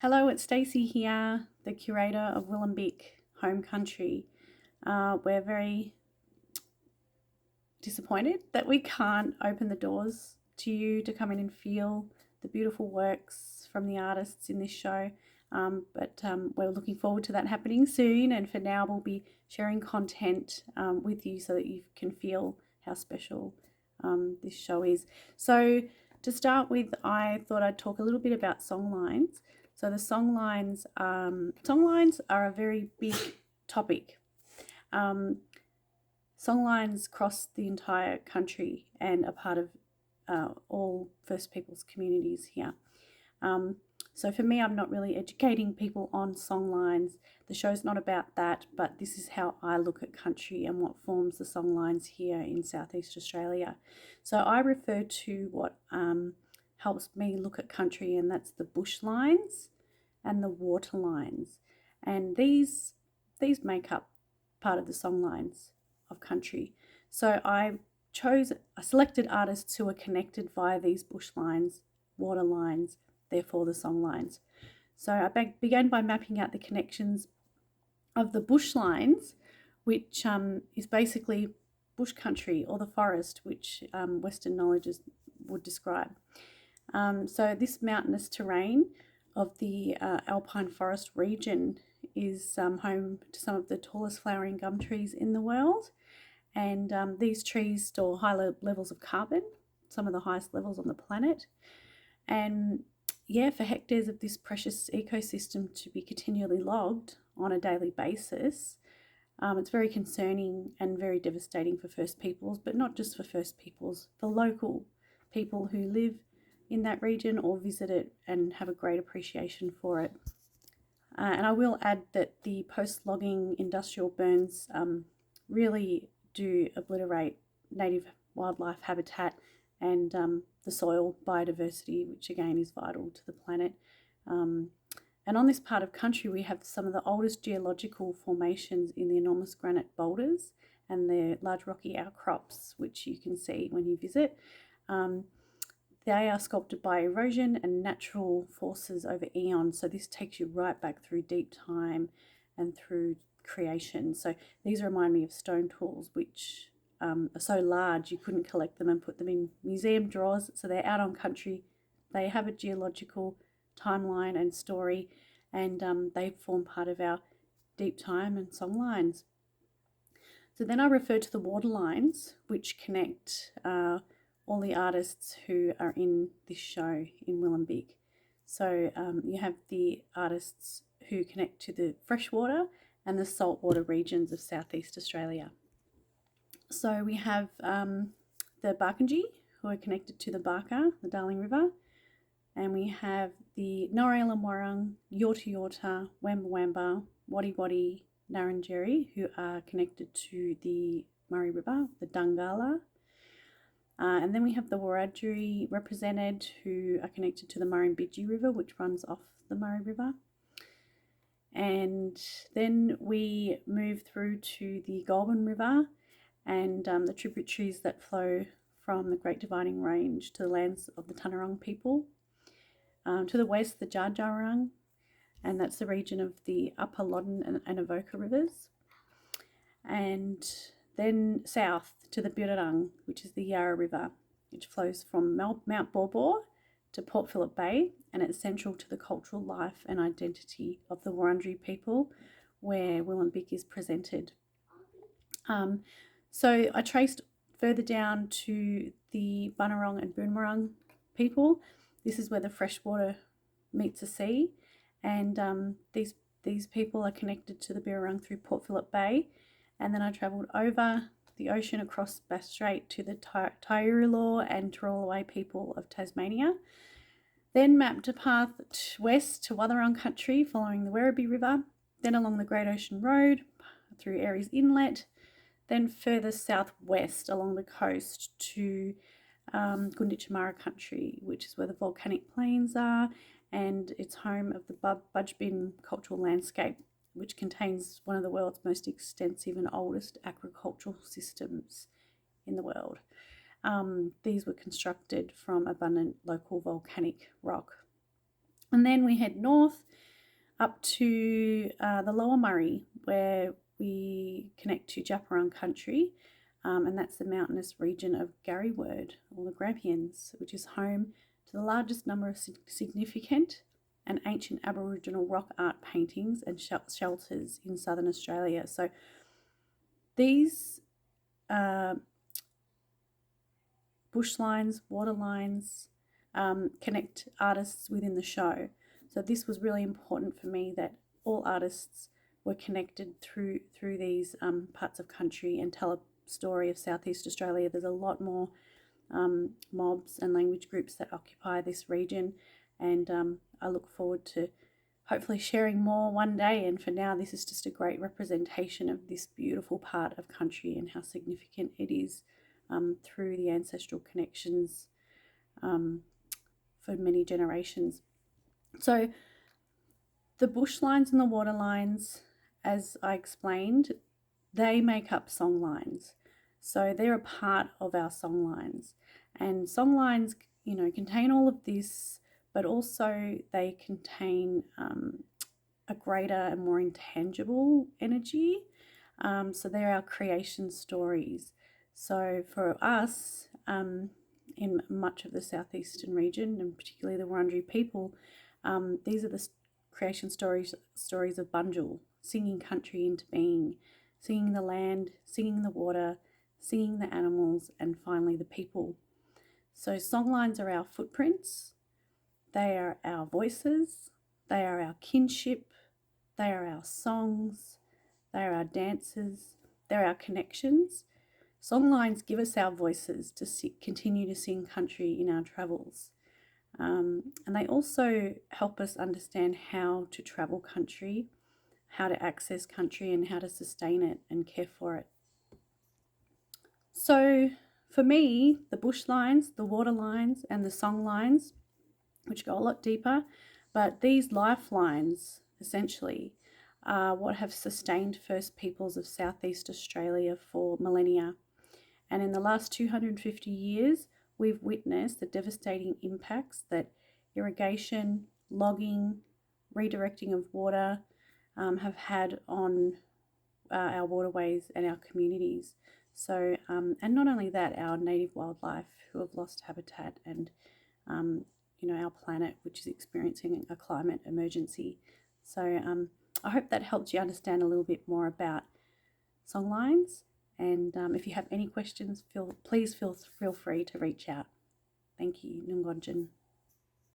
Hello, it's Stacie here, the curator of WILAM BIIK Home Country. We're very disappointed that we can't open the doors to you to come in and feel the beautiful works from the artists in this show. But we're looking forward to that happening soon, and for now we'll be sharing content with you so that you can feel how special this show is. So to start with, I thought I'd talk a little bit about songlines. So the songlines are a very big topic. Songlines cross the entire country and are part of all First Peoples communities here. So for me, I'm not really educating people on songlines. The show's not about that, but this is how I look at country and what forms the songlines here in Southeast Australia. So I refer to what helps me look at country, and that's the bush lines and the water lines. And these make up part of the songlines of country. So I selected artists who are connected via these bush lines, water lines, therefore the songlines. So I began by mapping out the connections of the bush lines, which is basically bush country or the forest, which Western knowledge would describe. So this mountainous terrain of the alpine forest region is home to some of the tallest flowering gum trees in the world. And these trees store high levels of carbon, some of the highest levels on the planet. And yeah, for hectares of this precious ecosystem to be continually logged on a daily basis, it's very concerning and very devastating for First Peoples, but not just for First Peoples, for local people who live in that region or visit it and have a great appreciation for it. And I will add that the post-logging industrial burns really do obliterate native wildlife habitat and the soil biodiversity, which again is vital to the planet. And on this part of country, we have some of the oldest geological formations in the enormous granite boulders and the large rocky outcrops, which you can see when you visit. They are sculpted by erosion and natural forces over eons. So this takes you right back through deep time and through creation. So these remind me of stone tools, which are so large you couldn't collect them and put them in museum drawers. So they're out on country. They have a geological timeline and story, and they form part of our deep time and song lines. So then I refer to the water lines, which connect all the artists who are in this show in WILAM BIIK. So you have the artists who connect to the freshwater and the saltwater regions of Southeast Australia. So we have the Barkindji, who are connected to the Barker, the Darling River, and we have the Norayla Warang, Yorta Yorta, Wamba Wamba, Wadi Wadi, Narrandjeri, who are connected to the Murray River, the Dungala. And then we have the Wiradjuri represented, who are connected to the Murrumbidgee River, which runs off the Murray River. And then we move through to the Goulburn River and the tributaries that flow from the Great Dividing Range to the lands of the Tanarong people. To the west, the Dja Dja Wurrung, and that's the region of the Upper Loddon and Avoca rivers. And then south to the Birrarung, which is the Yarra River, which flows from Mount Baw Baw to Port Phillip Bay, and it's central to the cultural life and identity of the Wurundjeri people, where WILAM BIIK is presented. So I traced further down to the Bunurong and Boonwurrung people. This is where the freshwater meets the sea, and these people are connected to the Birrarung through Port Phillip Bay. And then I travelled over the ocean across Bass Strait to the Taiurulaw and Tarawai people of Tasmania. Then mapped a path west to Wathaurong country following the Werribee River, then along the Great Ocean Road through Aireys Inlet, then further southwest along the coast to Gunditjmara country, which is where the volcanic plains are, and it's home of the Budgebin cultural landscape, which contains one of the world's most extensive and oldest agricultural systems in the world. These were constructed from abundant local volcanic rock. And then we head north up to the Lower Murray, where we connect to Djapurrung country, and that's the mountainous region of Garryword, or the Grampians, which is home to the largest number of significant and ancient Aboriginal rock art paintings and shelters in southern Australia. So these bush lines, water lines, connect artists within the show. So this was really important for me, that all artists were connected through these parts of country and tell a story of Southeast Australia. There's a lot more mobs and language groups that occupy this region, and I look forward to hopefully sharing more one day. And for now, this is just a great representation of this beautiful part of country and how significant it is through the ancestral connections for many generations. So the bush lines and the water lines, as I explained, they make up songlines. So they're a part of our songlines. And songlines, contain all of this, but also they contain a greater and more intangible energy. So they're our creation stories. So for us, in much of the southeastern region, and particularly the Wurundjeri people, these are the creation stories of Bunjil, singing country into being, singing the land, singing the water, singing the animals, and finally the people. So songlines are our footprints, they are our voices, they are our kinship, they are our songs, they are our dances, they're our connections. Songlines give us our voices to continue to sing country in our travels. And they also help us understand how to travel country, how to access country, and how to sustain it and care for it. So for me, the bush lines, the water lines, and the song lines, which go a lot deeper, but these lifelines essentially are what have sustained First Peoples of Southeast Australia for millennia. And in the last 250 years, we've witnessed the devastating impacts that irrigation, logging, redirecting of water have had on our waterways and our communities. So, and not only that, our native wildlife who have lost habitat, and our planet, which is experiencing a climate emergency. So I hope that helped you understand a little bit more about songlines. And if you have any questions, please feel free to reach out. Thank you. Nungonjin.